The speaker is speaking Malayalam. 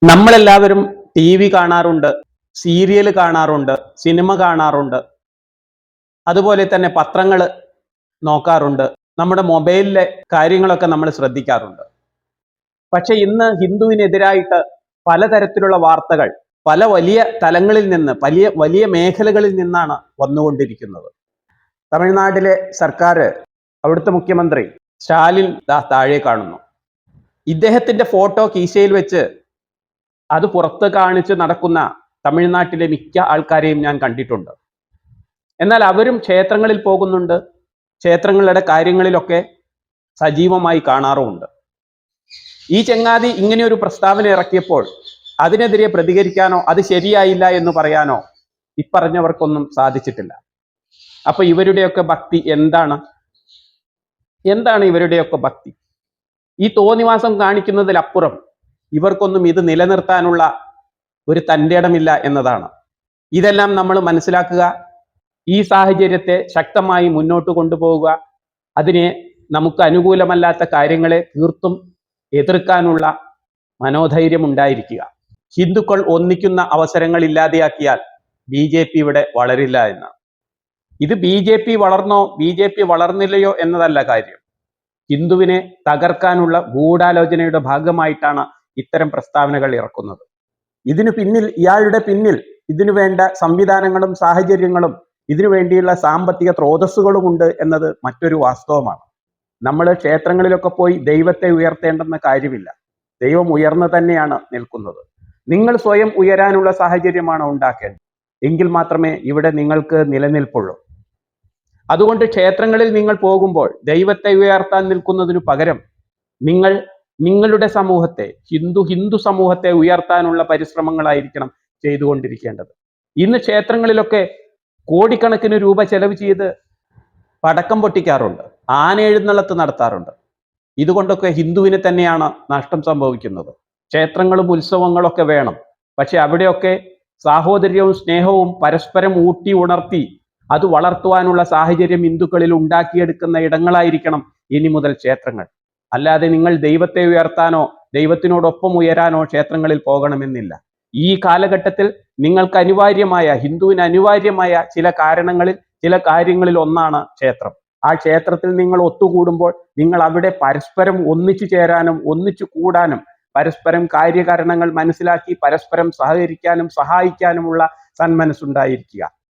നമ്മളെല്ലാവരും ടി വി കാണാറുണ്ട്, സീരിയൽ കാണാറുണ്ട്, സിനിമ കാണാറുണ്ട്, അതുപോലെ തന്നെ പത്രങ്ങൾ നോക്കാറുണ്ട്, നമ്മുടെ മൊബൈലിലെ കാര്യങ്ങളൊക്കെ നമ്മൾ ശ്രദ്ധിക്കാറുണ്ട്. പക്ഷെ ഇന്ന് ഹിന്ദുവിനെതിരായിട്ട് പലതരത്തിലുള്ള വാർത്തകൾ പല വലിയ തലങ്ങളിൽ നിന്ന് വലിയ വലിയ മേഖലകളിൽ നിന്നാണ് വന്നുകൊണ്ടിരിക്കുന്നത്. തമിഴ്നാട്ടിലെ സർക്കാർ, അവിടുത്തെ മുഖ്യമന്ത്രി സ്റ്റാലിൻ താഴെ കാണുന്നു. ഇദ്ദേഹത്തിന്റെ ഫോട്ടോ കീശയിൽ വെച്ച് അത് പുറത്ത് കാണിച്ച് നടക്കുന്ന തമിഴ്നാട്ടിലെ മിക്ക ആൾക്കാരെയും ഞാൻ കണ്ടിട്ടുണ്ട്. എന്നാൽ അവരും ക്ഷേത്രങ്ങളിൽ പോകുന്നുണ്ട്, ക്ഷേത്രങ്ങളുടെ കാര്യങ്ങളിലൊക്കെ സജീവമായി കാണാറുമുണ്ട്. ഈ ചങ്ങാതി ഇങ്ങനെ ഒരു പ്രസ്താവന ഇറക്കിയപ്പോൾ അതിനെതിരെ പ്രതികരിക്കാനോ അത് ശരിയായില്ല എന്ന് പറയാനോ ഇപ്പറഞ്ഞവർക്കൊന്നും സാധിച്ചിട്ടില്ല. അപ്പൊ ഇവരുടെയൊക്കെ ഭക്തി എന്താണ്? ഇവരുടെയൊക്കെ ഭക്തി? ഈ തോന്നിവാസം കാണിക്കുന്നതിലപ്പുറം ഇവർക്കൊന്നും ഇത് നിലനിർത്താനുള്ള ഒരു തൻ്റെടമില്ല എന്നതാണ്. ഇതെല്ലാം നമ്മൾ മനസ്സിലാക്കുക, ഈ സാഹചര്യത്തെ ശക്തമായി മുന്നോട്ട് കൊണ്ടുപോവുക, അതിനെ നമുക്ക് അനുകൂലമല്ലാത്ത കാര്യങ്ങളെ തീർത്തും എതിർക്കാനുള്ള മനോധൈര്യം ഉണ്ടായിരിക്കുക. ഹിന്ദുക്കൾ ഒന്നിക്കുന്ന അവസരങ്ങൾ ഇല്ലാതെയാക്കിയാൽ BJP ഇവിടെ വളരില്ല എന്ന്. ഇത് BJP വളർന്നോ BJP വളർന്നില്ലയോ എന്നതല്ല കാര്യം. ഹിന്ദുവിനെ തകർക്കാനുള്ള ഗൂഢാലോചനയുടെ ഭാഗമായിട്ടാണ് ഇത്തരം പ്രസ്താവനകൾ ഇറക്കുന്നത്. ഇയാളുടെ പിന്നിൽ ഇതിനു വേണ്ട സംവിധാനങ്ങളും സാഹചര്യങ്ങളും ഇതിനു വേണ്ടിയുള്ള സാമ്പത്തിക സ്രോതസ്സുകളുമുണ്ട് എന്നത് മറ്റൊരു വാസ്തവമാണ്. നമ്മൾ ക്ഷേത്രങ്ങളിലൊക്കെ പോയി ദൈവത്തെ ഉയർത്തേണ്ടെന്ന കാര്യമില്ല. ദൈവം ഉയർന്നു തന്നെയാണ് നിൽക്കുന്നത്. നിങ്ങൾ സ്വയം ഉയരാനുള്ള സാഹചര്യമാണ് ഉണ്ടാക്കേണ്ടത്. എങ്കിൽ മാത്രമേ ഇവിടെ നിങ്ങൾക്ക് നിലനിൽപ്പുള്ളൂ. അതുകൊണ്ട് ക്ഷേത്രങ്ങളിൽ നിങ്ങൾ പോകുമ്പോൾ ദൈവത്തെ ഉയർത്താൻ നിൽക്കുന്നതിനു പകരം നിങ്ങൾ നിങ്ങളുടെ സമൂഹത്തെ, ഹിന്ദു സമൂഹത്തെ ഉയർത്താനുള്ള പരിശ്രമങ്ങളായിരിക്കണം ചെയ്തുകൊണ്ടിരിക്കേണ്ടത്. ഇന്ന് ക്ഷേത്രങ്ങളിലൊക്കെ കോടിക്കണക്കിന് രൂപ ചെലവ് ചെയ്ത് പടക്കം പൊട്ടിക്കാറുണ്ട്, ആന എഴുന്നള്ളത്ത് നടത്താറുണ്ട്. ഇതുകൊണ്ടൊക്കെ ഹിന്ദുവിന് തന്നെയാണ് നഷ്ടം സംഭവിക്കുന്നത്. ക്ഷേത്രങ്ങളും ഉത്സവങ്ങളൊക്കെ വേണം, പക്ഷെ അവിടെയൊക്കെ സാഹോദര്യവും സ്നേഹവും പരസ്പരം ഊട്ടി ഉണർത്തി അത് വളർത്തുവാനുള്ള സാഹചര്യം ഹിന്ദുക്കളിൽ ഉണ്ടാക്കിയെടുക്കുന്ന ഇടങ്ങളായിരിക്കണം ഇനി മുതൽ ക്ഷേത്രങ്ങൾ. അല്ലാതെ നിങ്ങൾ ദൈവത്തെ ഉയർത്താനോ ദൈവത്തിനോടൊപ്പം ഉയരാനോ ക്ഷേത്രങ്ങളിൽ പോകണമെന്നില്ല. ഈ കാലഘട്ടത്തിൽ നിങ്ങൾക്ക് അനിവാര്യമായ, ഹിന്ദുവിന് അനിവാര്യമായ ചില കാര്യങ്ങളിൽ ഒന്നാണ് ക്ഷേത്രം. ആ ക്ഷേത്രത്തിൽ നിങ്ങൾ ഒത്തുകൂടുമ്പോൾ നിങ്ങൾ അവിടെ പരസ്പരം ഒന്നിച്ചു ചേരാനും ഒന്നിച്ചു കൂടാനും പരസ്പരം കാര്യകാരണങ്ങൾ മനസ്സിലാക്കി പരസ്പരം സഹകരിക്കാനും സഹായിക്കാനുമുള്ള സന്മനസ്സുണ്ടായിരിക്കുക.